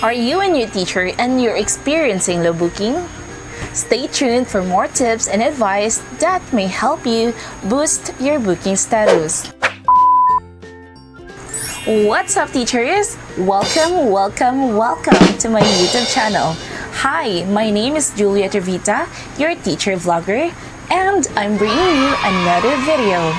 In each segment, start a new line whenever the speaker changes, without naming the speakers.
Are you a new teacher and you're experiencing low booking? Stay tuned for more tips and advice that may help you boost your booking status. What's up, teachers? Welcome to my YouTube channel. Hi, my name is Julia Trevita, your teacher vlogger, and I'm bringing you another video.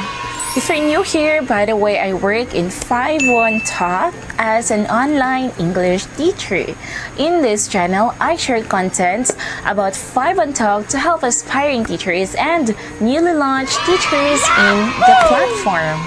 If you're new here, by the way, I work in 5-1 Talk as an online English teacher. In this channel, I share content about 5-1 Talk to help aspiring teachers and newly launched teachers in the platform.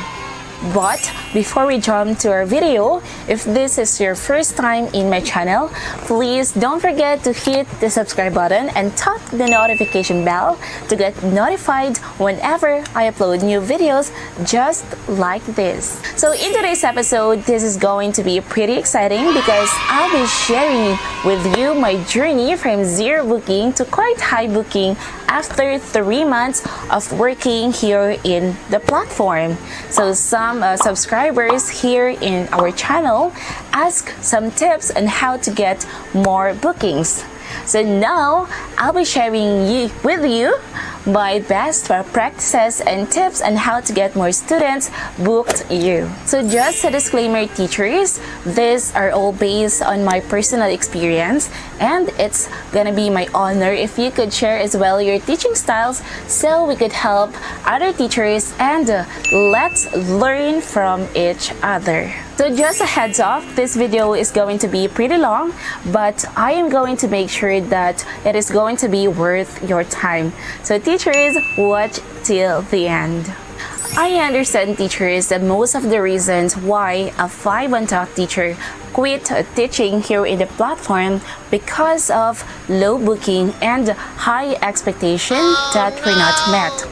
But before we jump to our video, if this is your first time in my channel, please don't forget to hit the subscribe button and tap the notification bell to get notified whenever I upload new videos just like this. So in today's episode, this is going to be pretty exciting because I'll be sharing with you my journey from zero booking to quite high booking after 3 months of working here in the platform. So some subscribers here in our channel ask some tips on how to get more bookings. So now I'll be sharing with you my best practices and tips on how to get more students booked you. So just a disclaimer, teachers, these are all based on my personal experience, and it's gonna be my honor if you could share as well your teaching styles so we could help other teachers and let's learn from each other. So just a heads up, this video is going to be pretty long, but I am going to make sure that it is going to be worth your time. So teachers, watch till the end. I understand, teachers, that most of the reasons why a 5-1 Talk teacher quit teaching here in the platform because of low booking and high expectation that were not met.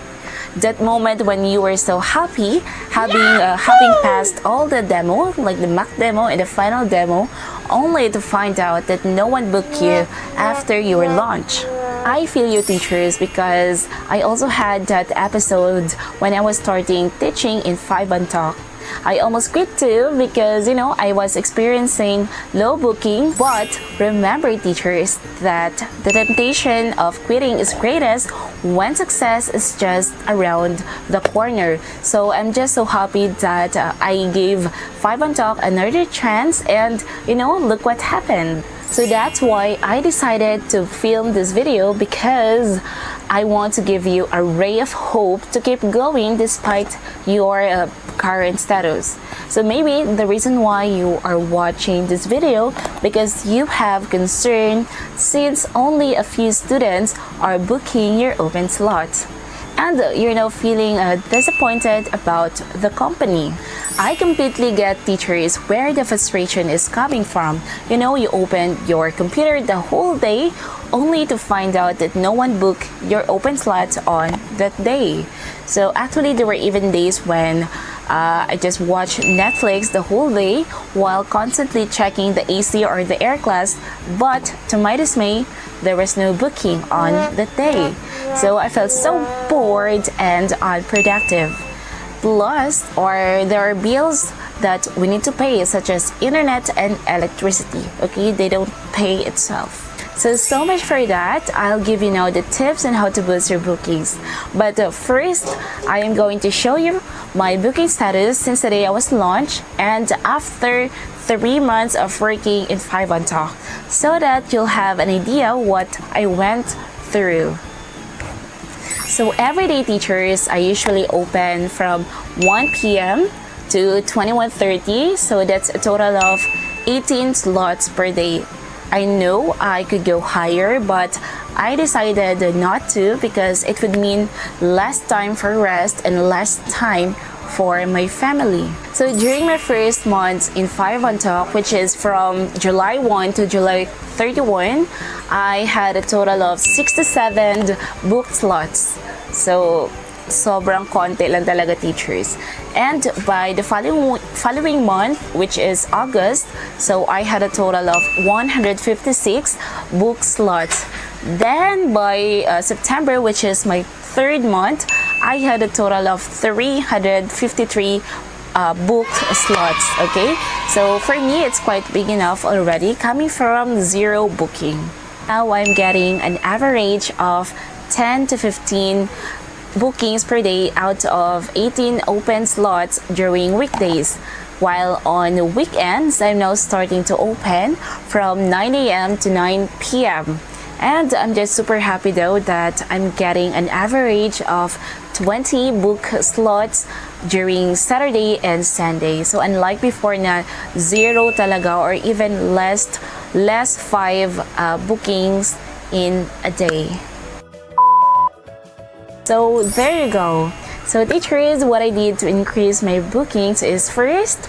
That moment when you were so happy having passed all the demo, like the mock demo and the final demo, only to find out that no one booked you after your launch. I feel you, teachers, because I also had that episode when I was starting teaching in 5-1 Talk. I almost quit too because, I was experiencing low booking. But remember, teachers, that the temptation of quitting is greatest when success is just around the corner. So I'm just so happy that I gave 5-1 Talk another chance, and look what happened. So that's why I decided to film this video, because I want to give you a ray of hope to keep going despite your current status. So maybe the reason why you are watching this video because you have concern since only a few students are booking your open slots, and you're now feeling disappointed about the company. I completely get, teachers, where the frustration is coming from. You open your computer the whole day only to find out that no one booked your open slots on that day. So actually, there were even days when I just watched Netflix the whole day while constantly checking the AC or the air class, but to my dismay, there was no booking on that day. So I felt so bored and unproductive. Plus, there are bills that we need to pay, such as internet and electricity. Okay, they don't pay itself. So much for that. I'll give you now the tips on how to boost your bookings. But first, I am going to show you my booking status since the day I was launched and after 3 months of working in 5-1 Talk, so that you'll have an idea what I went through. So everyday, teachers, I usually open from 1 p.m. to 21:30, so that's a total of 18 slots per day. I know I could go higher, but I decided not to because it would mean less time for rest and less time for my family. So during my first months in 5-1 Talk, which is from July 1 to July 31, I had a total of 67 booked slots. So sobrang konti lang talaga, teachers. And by the following month, which is August, so I had a total of 156 booked slots. Then by September, which is my third month, I had a total of 353 book slots. Okay, so for me it's quite big enough already, coming from 0 booking. Now I'm getting an average of 10 to 15 bookings per day out of 18 open slots during weekdays, while on weekends I'm now starting to open from 9 a.m. to 9 p.m. And I'm just super happy though that I'm getting an average of 20 book slots during Saturday and Sunday. So unlike before na 0 talaga, or even less 5 bookings in a day. So there you go. So teachers, what I did to increase my bookings is first,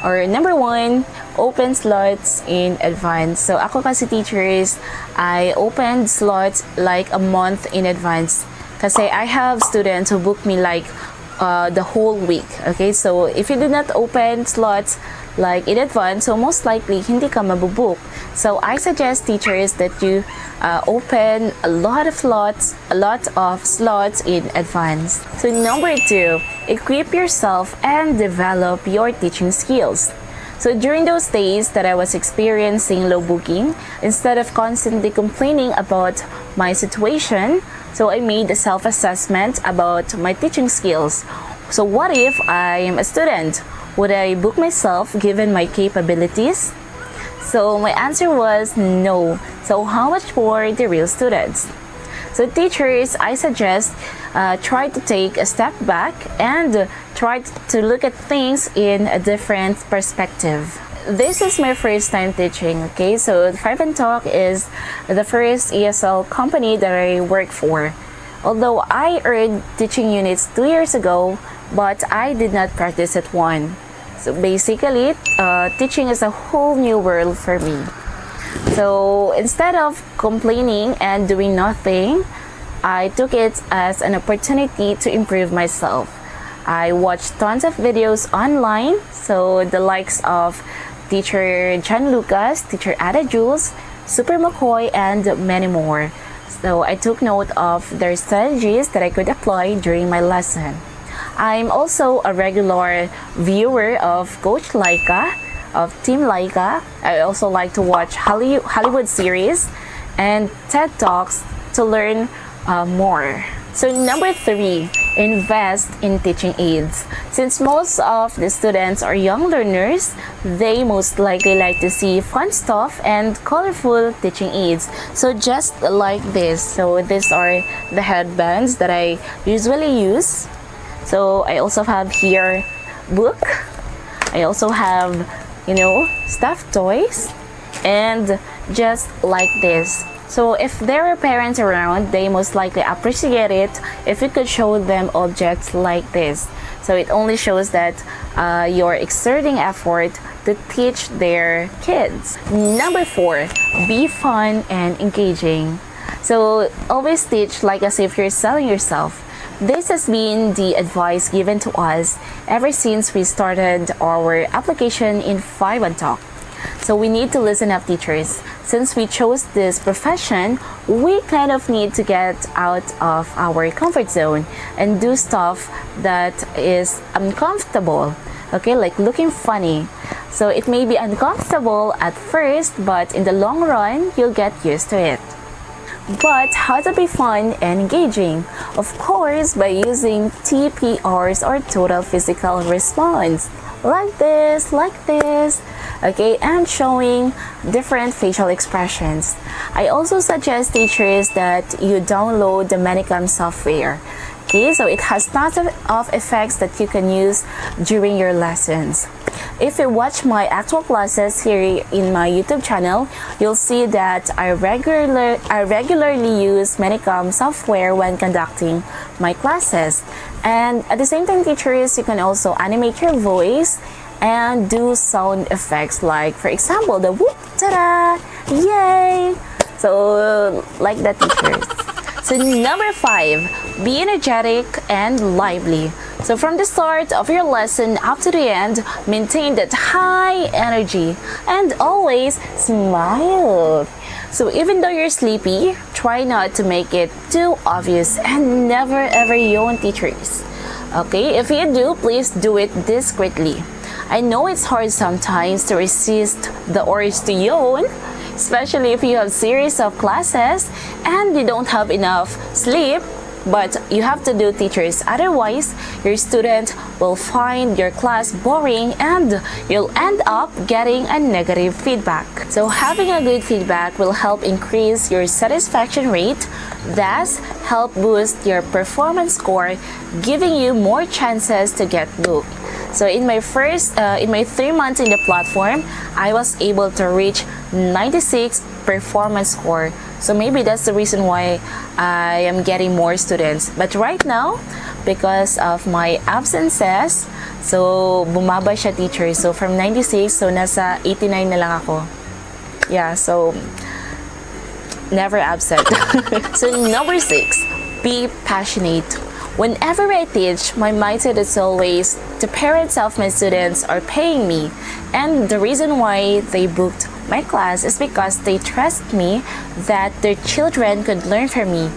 or number 1, open slots in advance. So ako kasi teachers, I opened slots like a month in advance. Kasi I have students who book me like the whole week. Okay, so if you do not open slots like in advance, so most likely hindi ka mabubook. So I suggest teachers that you open a lot of slots in advance. So number 2, equip yourself and develop your teaching skills. So during those days that I was experiencing low booking, instead of constantly complaining about my situation, so I made a self-assessment about my teaching skills. So what if I am a student? Would I book myself given my capabilities? So my answer was no. So how much more the real students? So teachers, I suggest try to take a step back and try to look at things in a different perspective. This is my first time teaching, okay? So Five and Talk is the first ESL company that I work for. Although I earned teaching units 2 years ago, but I did not practice at one. So basically, teaching is a whole new world for me. So instead of complaining and doing nothing, I took it as an opportunity to improve myself. I watched tons of videos online, so the likes of Teacher John Lucas, Teacher Ada Jules, Super McCoy, and many more. So I took note of their strategies that I could apply during my lesson. I'm also a regular viewer of Coach Laika, of Team Laika. I also like to watch Hollywood series and TED Talks to learn more. So number 3, invest in teaching aids. Since most of the students are young learners, they most likely like to see fun stuff and colorful teaching aids. So just like this. So these are the headbands that I usually use. So I also have here book. I also have, stuffed toys, and just like this. So if there are parents around, they most likely appreciate it if you could show them objects like this. So it only shows that you're exerting effort to teach their kids. Number 4, be fun and engaging. So always teach like as if you're selling yourself. This has been the advice given to us ever since we started our application in Five and Talk. So we need to listen up, teachers. Since we chose this profession, we kind of need to get out of our comfort zone and do stuff that is uncomfortable, okay, like looking funny. So it may be uncomfortable at first, but in the long run, you'll get used to it. But how to be fun and engaging? Of course, by using TPRs, or total physical response. Like this, okay, and showing different facial expressions. I also suggest teachers that you download the Manicam software. Okay, so it has tons of effects that you can use during your lessons. If you watch my actual classes here in my YouTube channel, you'll see that I regularly use Manicam software when conducting my classes. And at the same time, teachers, you can also animate your voice and do sound effects, like for example the whoop, ta-da, yay. So like that, teachers. So number 5, be energetic and lively. So from the start of your lesson up to the end, maintain that high energy and always smile. So even though you're sleepy, try not to make it too obvious and never ever yawn, teachers. Okay, if you do, please do it discreetly. I know it's hard sometimes to resist the urge to yawn, especially if you have series of classes and you don't have enough sleep, but you have to do, teachers. Otherwise, your student will find your class boring and you'll end up getting a negative feedback. So having a good feedback will help increase your satisfaction rate, thus help boost your performance score, giving you more chances to get booked. So in my 3 months in the platform, I was able to reach 96 performance score. So maybe that's the reason why I am getting more students. But right now, because of my absences, so bumaba siya, teacher. So from 96, so nasa 89 na lang ako. Yeah, so never absent. So number 6, be passionate. Whenever I teach, my mindset is always the parents of my students are paying me, and the reason why they booked my class is because they trust me that their children could learn from me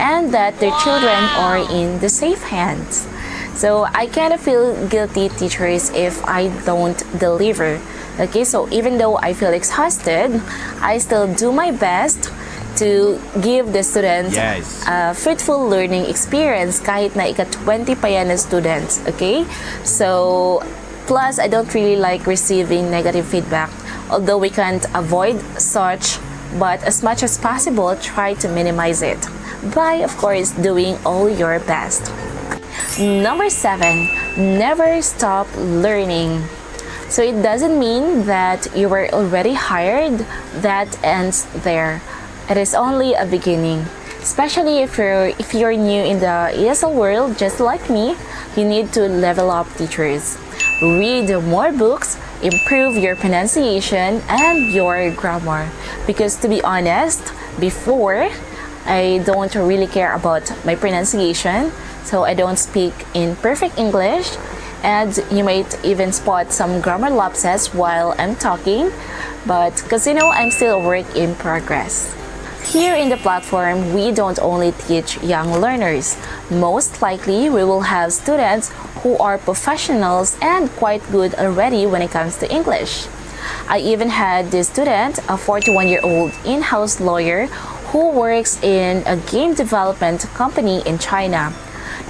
and that their children are in the safe hands. So I kind of feel guilty, teachers, if I don't deliver. Okay, so even though I feel exhausted, I still do my best to give the students a fruitful learning experience kahit na ika-20 pa yan na students, okay? So, plus, I don't really like receiving negative feedback, although we can't avoid such, but as much as possible, try to minimize it by, of course, doing all your best. Number 7, never stop learning. So it doesn't mean that you were already hired, that ends there. It is only a beginning. Especially if you're new in the ESL world, just like me, you need to level up, teachers. Read more books, improve your pronunciation and your grammar. Because to be honest, before, I don't really care about my pronunciation, so I don't speak in perfect English, and you might even spot some grammar lapses while I'm talking, but because I'm still a work in progress. Here in the platform, we don't only teach young learners. Most likely, we will have students who are professionals and quite good already when it comes to English. I even had this student, a 41-year-old in-house lawyer who works in a game development company in China.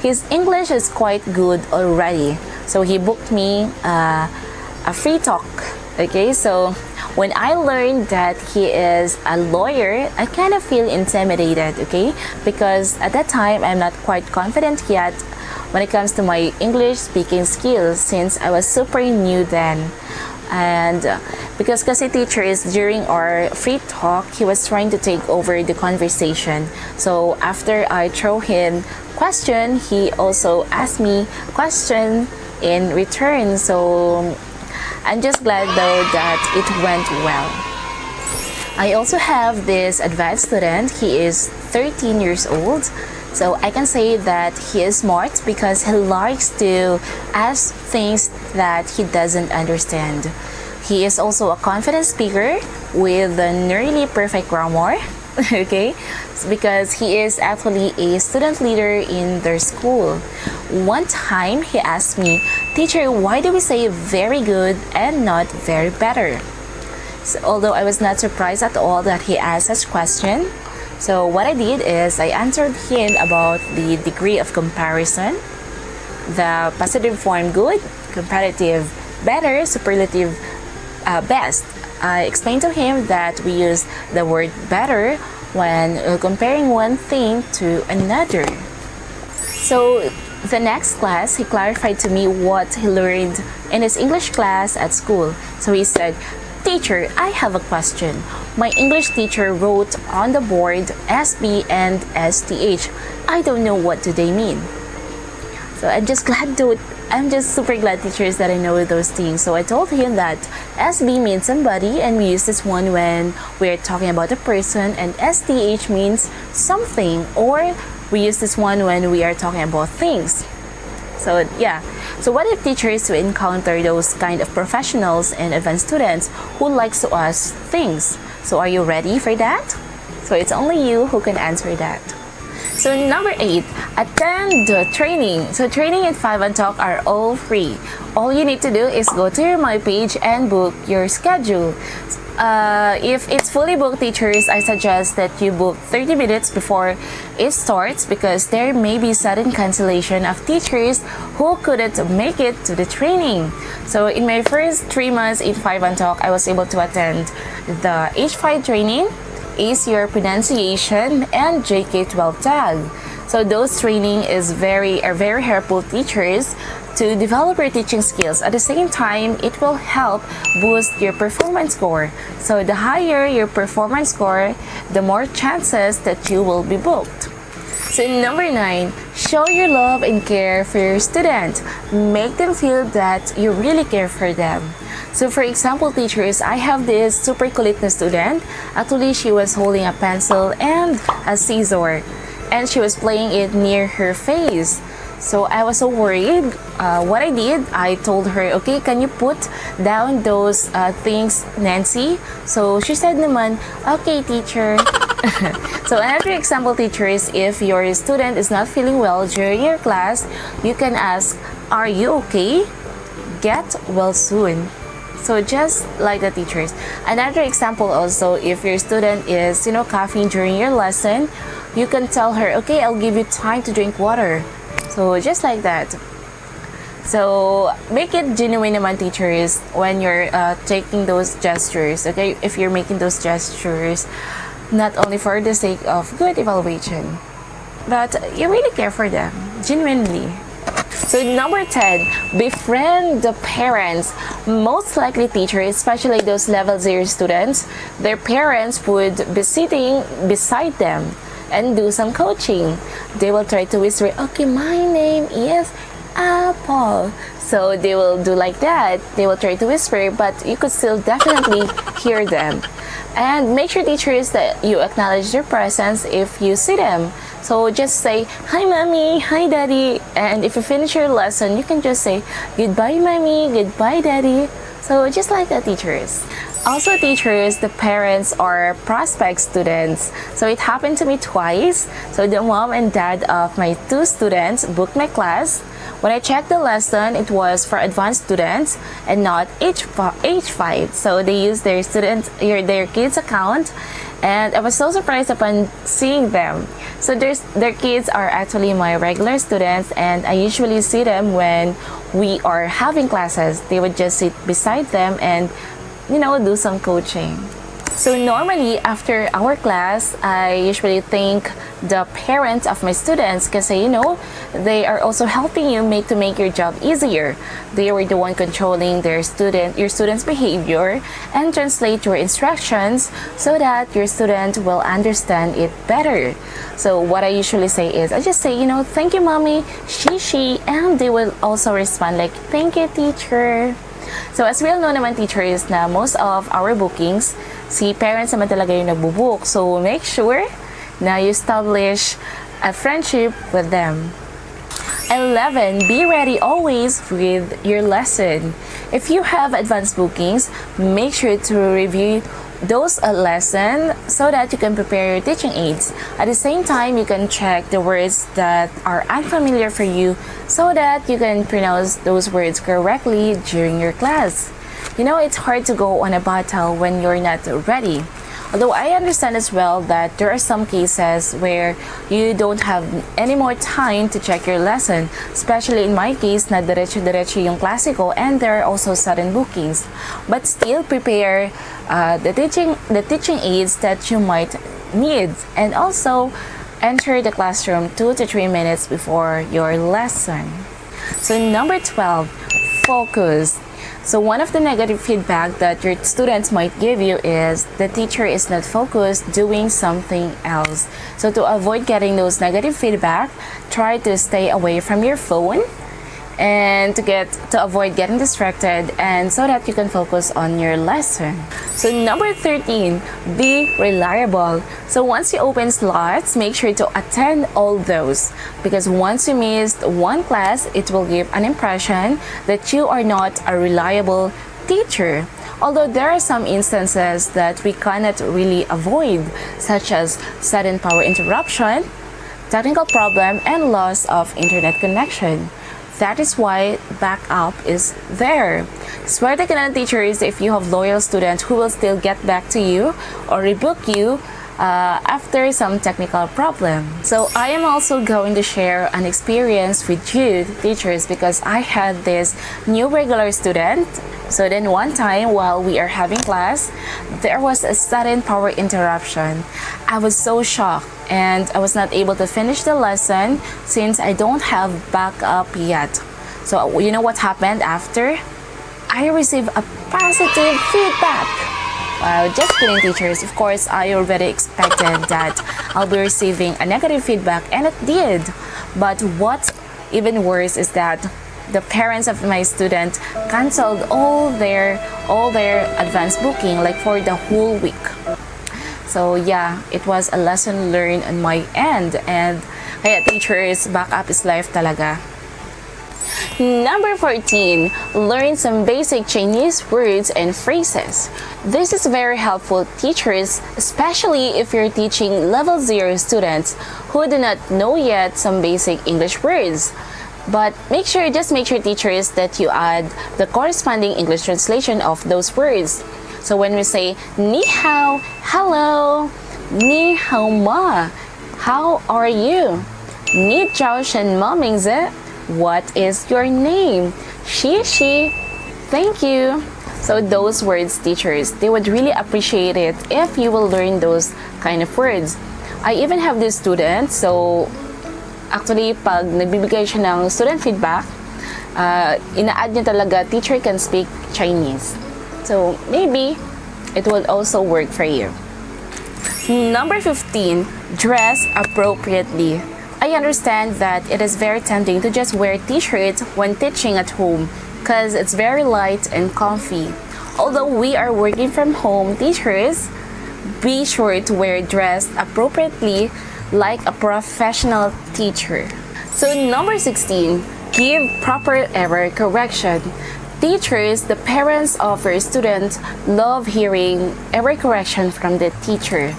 His English is quite good already, so he booked me a free talk. Okay, so when I learned that he is a lawyer, I kind of feel intimidated, okay? Because at that time, I'm not quite confident yet when it comes to my English speaking skills since I was super new then. And because kasi teachers, during our free talk, he was trying to take over the conversation. So after I throw him question, he also asked me question in return. So I'm just glad though that it went well. I also have this advanced student. He is 13 years old. So I can say that he is smart because he likes to ask things that he doesn't understand. He is also a confident speaker with a nearly perfect grammar. Okay, because he is actually a student leader in their school. One time he asked me, "Teacher, why do we say very good and not very better?" So, although I was not surprised at all that he asked such question, so what I did is I answered him about the degree of comparison, the positive form good, comparative better, superlative best. I explained to him that we use the word better when comparing one thing to another. So the next class, he clarified to me what he learned in his English class at school. So he said, "Teacher, I have a question. My English teacher wrote on the board SB and STH. I don't know what do they mean." So I'm just super glad, teachers, that I know those things. So I told him that SB means somebody, and we use this one when we're talking about a person, and STH means something, or we use this one when we are talking about things. So yeah. So what if teachers will encounter those kind of professionals and advanced students who likes to ask things? So are you ready for that? So it's only you who can answer that. So number 8, attend the training. So training and 5 on Talk are all free. All you need to do is go to your My page and book your schedule. If it's fully booked, teachers, I suggest that you book 30 minutes before it starts because there may be sudden cancellation of teachers who couldn't make it to the training. So in my first 3 months in 5 on Talk, I was able to attend the H5 training, Ace Your Pronunciation, and JK12 tag. So those training are very helpful teachers to develop your teaching skills. At the same time, it will help boost your performance score. So the higher your performance score, the more chances that you will be booked. So number 9, show your love and care for your student. Make them feel that you really care for them. So for example, teachers, I have this super kulit na student. Actually, she was holding a pencil and a scissor, and she was playing it near her face. So I was so worried. What I did, I told her, okay, can you put down those things, Nancy? So she said naman, okay, teacher. So another example, teachers, if your student is not feeling well during your class, you can ask, are you okay? Get well soon. So just like the teachers. Another example also, if your student is, coughing during your lesson, you can tell her, okay, I'll give you time to drink water. So just like that. So make it genuine naman, teachers, when you're taking those gestures, okay? If you're making those gestures, not only for the sake of good evaluation, but you really care for them, genuinely. So number 10, befriend the parents. Most likely teachers, especially those level 0 students, their parents would be sitting beside them and do some coaching. They will try to whisper, okay, my name is Apple. So they will do like that. They will try to whisper, but you could still definitely hear them. And make sure, teachers, that you acknowledge their presence if you see them. So just say, hi mommy, hi daddy. And if you finish your lesson, you can just say, goodbye mommy, goodbye daddy. So just like that, teachers. Also, teachers, the parents are prospect students. So it happened to me twice. So the mom and dad of my 2 students booked my class. When I checked the lesson, it was for advanced students and not H5. So they used their kids' account, and I was so surprised upon seeing them. So their kids are actually my regular students, and I usually see them when we are having classes. They would just sit beside them and do some coaching. So normally after our class, I usually thank the parents of my students because they are also helping you make your job easier. They were the one controlling your student's behavior and translate your instructions so that your student will understand it better. So what I usually say is, I just say, thank you mommy, she, and they will also respond like, thank you teacher. So as we all know naman, teachers, na most of our bookings, si parents naman talaga yung nagbubook. So make sure na you establish a friendship with them. 11. Be ready always with your lesson. If you have advanced bookings, make sure to review those lessons so that you can prepare your teaching aids. At the same time, you can check the words that are unfamiliar for you so that you can pronounce those words correctly during your class. It's hard to go on a battle when you're not ready. Although I understand as well that there are some cases where you don't have any more time to check your lesson, especially in my case na diretso-diretso yung klase ko, and there are also sudden bookings. But still prepare the teaching aids that you might need, and also enter the classroom 2 to 3 minutes before your lesson. So number 12, focus. So one of the negative feedback that your students might give you is the teacher is not focused doing something else. So to avoid getting those negative feedback, try to stay away from your phone and to avoid getting distracted, and so that you can focus on your lesson. So number 13, be reliable. So once you open slots, make sure to attend all those, because once you missed one class, it will give an impression that you are not a reliable teacher. Although there are some instances that we cannot really avoid, such as sudden power interruption, technical problem, and loss of internet connection. That is why backup is there. Swerte ka na ng teachers if you have loyal students who will still get back to you or rebook you after some technical problem. So I am also going to share an experience with you teachers because I had this new regular student. So then one time while we are having class, there was a sudden power interruption. I was so shocked and I was not able to finish the lesson since I don't have backup yet. So you know what happened after? I received a positive feedback. Just kidding teachers, of course I already expected that I'll be receiving a negative feedback and it did. But what's even worse is that the parents of my student canceled all their advance booking like for the whole week. So yeah, it was a lesson learned on my end, and kaya teachers, backup is life talaga. Number 14, learn some basic Chinese words and phrases. This is very helpful teachers, especially if you're teaching level 0 students who do not know yet some basic English words. But just make sure teachers that you add the corresponding English translation of those words. So when we say ni hao, hello, ni hao ma, how are you? Ni zhao shen ma mingzi, what is your name? She, thank you. So those words teachers, they would really appreciate it if you will learn those kind of words. I even have this student, so actually, pag nagbibigay siya ng student feedback, ina-add niya talaga, teacher can speak Chinese. So, maybe it will also work for you. Number 15, dress appropriately. I understand that it is very tempting to just wear t-shirts when teaching at home because it's very light and comfy. Although we are working from home, teachers, be sure to wear dress appropriately like a professional teacher. So number 16, give proper error correction. Teachers, the parents of your students love hearing error correction from the teacher.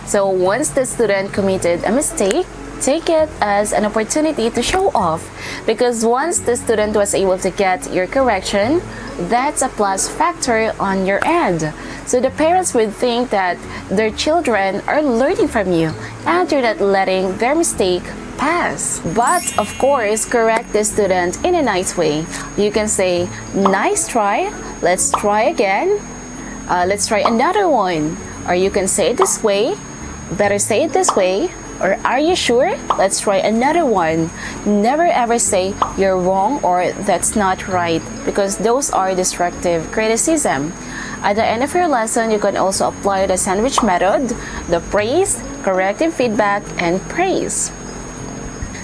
So once the student committed a mistake, take it as an opportunity to show off, because once the student was able to get your correction, that's a plus factor on your end. So the parents would think that their children are learning from you and you're not letting their mistake pass. But of course, correct the student in a nice way. You can say, nice try, let's try again, let's try another one. Or you can say it this way, better say it this way, or are you sure? Let's try another one. Never ever say you're wrong or that's not right, because those are destructive criticism. At the end of your lesson, you can also apply the sandwich method, the praise, corrective feedback, and praise.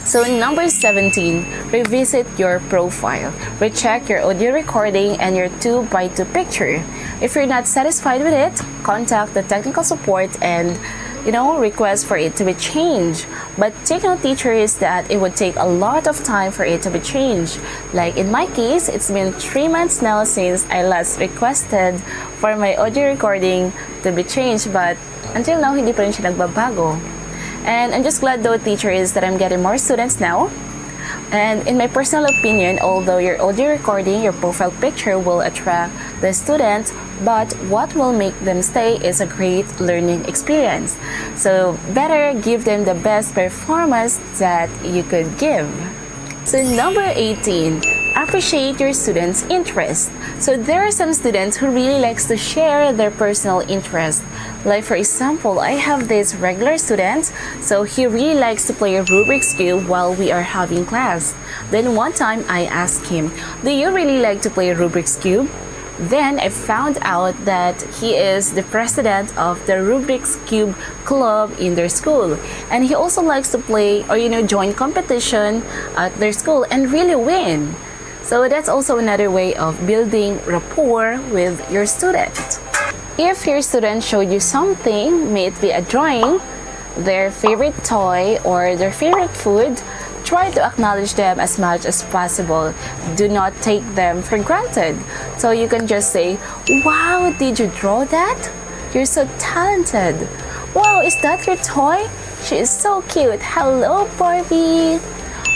So number 17, revisit your profile. Recheck your audio recording and your 2x2 picture. If you're not satisfied with it, contact the technical support and request for it to be changed. But take note, teachers, that it would take a lot of time for it to be changed. Like in my case, it's been 3 months now since I last requested for my audio recording to be changed, but until now, hindi pa rin siya nagbabago. And I'm just glad though, teachers, that I'm getting more students now. And in my personal opinion, although your audio recording, your profile picture will attract the students, but what will make them stay is a great learning experience. So better give them the best performance that you could give. So number 18, appreciate your students' interest. So there are some students who really likes to share their personal interest. Like for example, I have this regular student, so he really likes to play a Rubik's Cube while we are having class. Then one time I asked him, do you really like to play a Rubik's Cube? Then I found out that he is the president of the Rubik's Cube club in their school. And he also likes to play or join competition at their school and really win. So that's also another way of building rapport with your student. If your student showed you something, may it be a drawing, their favorite toy, or their favorite food, try to acknowledge them as much as possible. Do not take them for granted. So you can just say, wow, did you draw that? You're so talented. Wow, is that your toy? She is so cute. Hello, Barbie.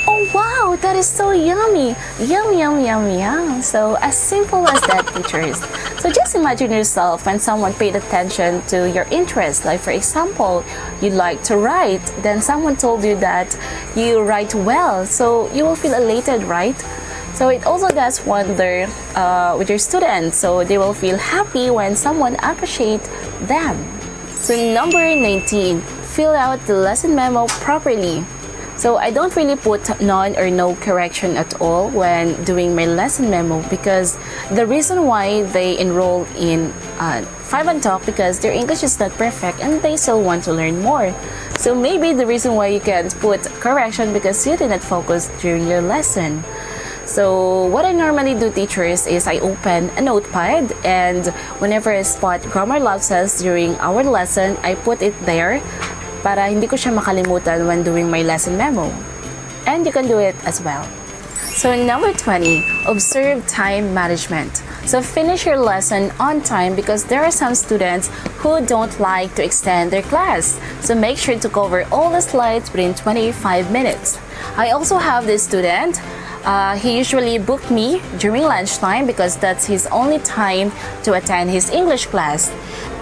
Oh wow, that is so yummy. Yum, yum, yum, yum. So as simple as that, teachers. So just imagine yourself when someone paid attention to your interests. Like for example, you like to write. Then someone told you that you write well. So you will feel elated, right? So it also does wonder with your students. So they will feel happy when someone appreciates them. So number 19, fill out the lesson memo properly. So I don't really put none or no correction at all when doing my lesson memo, because the reason why they enroll in 5 and Talk because their English is not perfect and they still want to learn more. So maybe the reason why you can't put correction because you did not focus during your lesson. So what I normally do, teachers, is I open a notepad, and whenever I spot grammar lapses during our lesson, I put it there para hindi ko siya makalimutan when doing my lesson memo. And you can do it as well. So number 20, observe time management. So finish your lesson on time because there are some students who don't like to extend their class. So make sure to cover all the slides within 25 minutes. I also have this student. He usually booked me during lunchtime because that's his only time to attend his English class.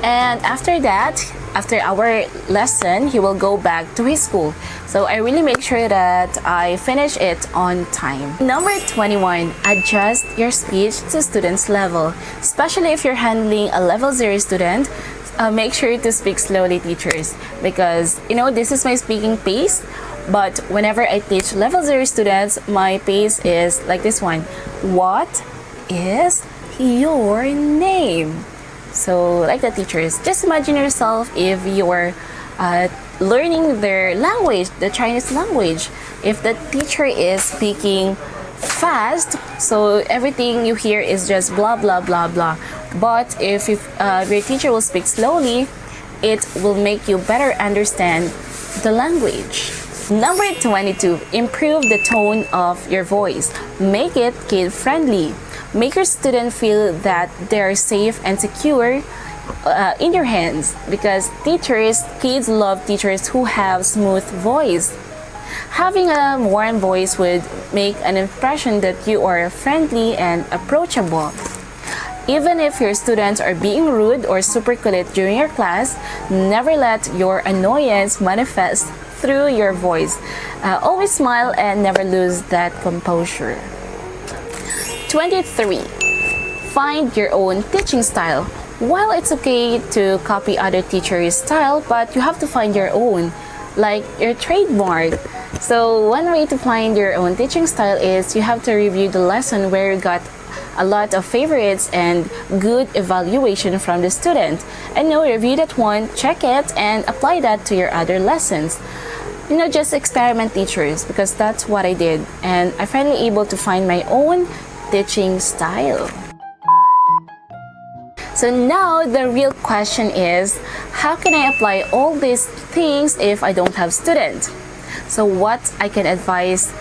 And after that, after our lesson, he will go back to his school. So I really make sure that I finish it on time. Number 21, adjust your speech to student's level. Especially if you're handling a level 0 student, make sure to speak slowly, teachers, because this is my speaking pace. But whenever I teach level 0 students, my pace is like this one. What is your name? So like the teachers, just imagine yourself if you're learning their language, the Chinese language. If the teacher is speaking fast, so everything you hear is just blah, blah, blah, blah. But if your teacher will speak slowly, it will make you better understand the language. Number 22, improve the tone of your voice. Make it kid-friendly. Make your student feel that they're safe and secure in your hands, because kids love teachers who have smooth voice. Having a warm voice would make an impression that you are friendly and approachable. Even if your students are being rude or super kulit during your class, never let your annoyance manifest through your voice. Always smile and never lose that composure. 23. Find your own teaching style. While it's okay to copy other teachers' style, but you have to find your own, like your trademark. So one way to find your own teaching style is you have to review the lesson where you got a lot of favorites and good evaluation from the student. And review that one, check it, and apply that to your other lessons. Just experiment, teachers, because that's what I did. And I finally able to find my own teaching style. So now the real question is, how can I apply all these things if I don't have students? So what I can advise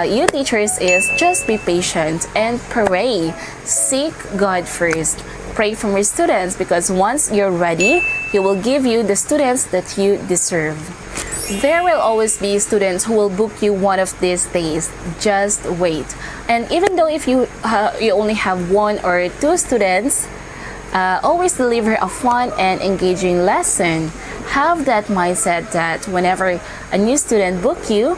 you teachers is just be patient and pray. Seek God first. Pray from your students, because once you're ready, He will give you the students that you deserve. There will always be students who will book you one of these days. Just wait. And even though if you only have 1 or 2 students, always deliver a fun and engaging lesson. Have that mindset that whenever a new student book you,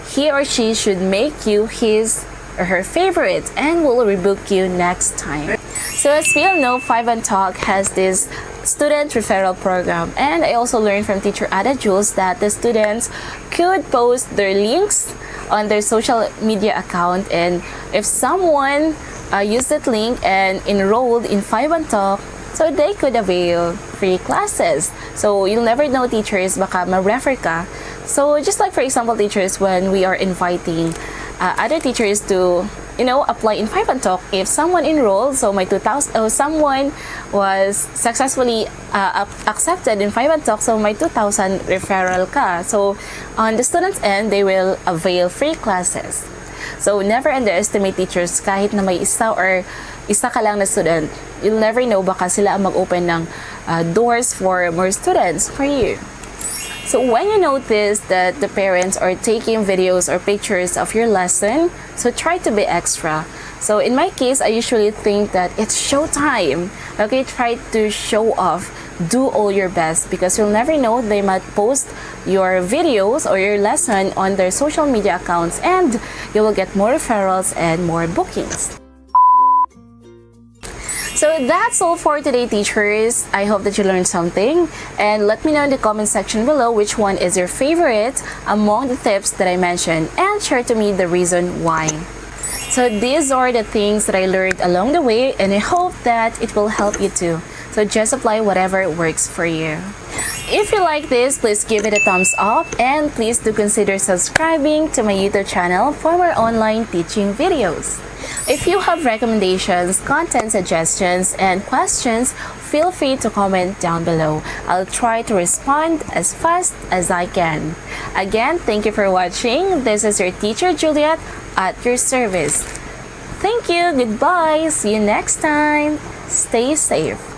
he or she should make you his or her favorite and will rebook you next time. So as we all know, 5 and Talk has this student referral program, and I also learned from teacher Ada Jules that the students could post their links on their social media account, and if someone used that link and enrolled in 5 and Talk, so they could avail free classes. So you'll never know, teachers, baka ma-refer ka. So just like for example, teachers, when we are inviting other teachers to apply in 5 and Talk, if someone enrolled, so someone was successfully accepted in 5 and Talk, so may 2,000 referral ka. So on the students' end, they will avail free classes. So never underestimate, teachers, kahit na may isa or isa ka lang na student. You'll never know, baka sila ang mag-open ng doors for more students for you. So when you notice that the parents are taking videos or pictures of your lesson, so try to be extra. So in my case, I usually think that it's showtime. Okay, try to show off. Do all your best because you'll never know, they might post your videos or your lesson on their social media accounts and you will get more referrals and more bookings. So that's all for today, teachers. I hope that you learned something, and let me know in the comment section below which one is your favorite among the tips that I mentioned, and share to me the reason why. So these are the things that I learned along the way, and I hope that it will help you too. So just apply whatever works for you. If you like this, please give it a thumbs up, and please do consider subscribing to my YouTube channel for more online teaching videos. If you have recommendations, content suggestions, and questions, feel free to comment down below. I'll try to respond as fast as I can. Again, thank you for watching. This is your teacher Juliet at your service. Thank you, goodbye, see you next time. Stay safe.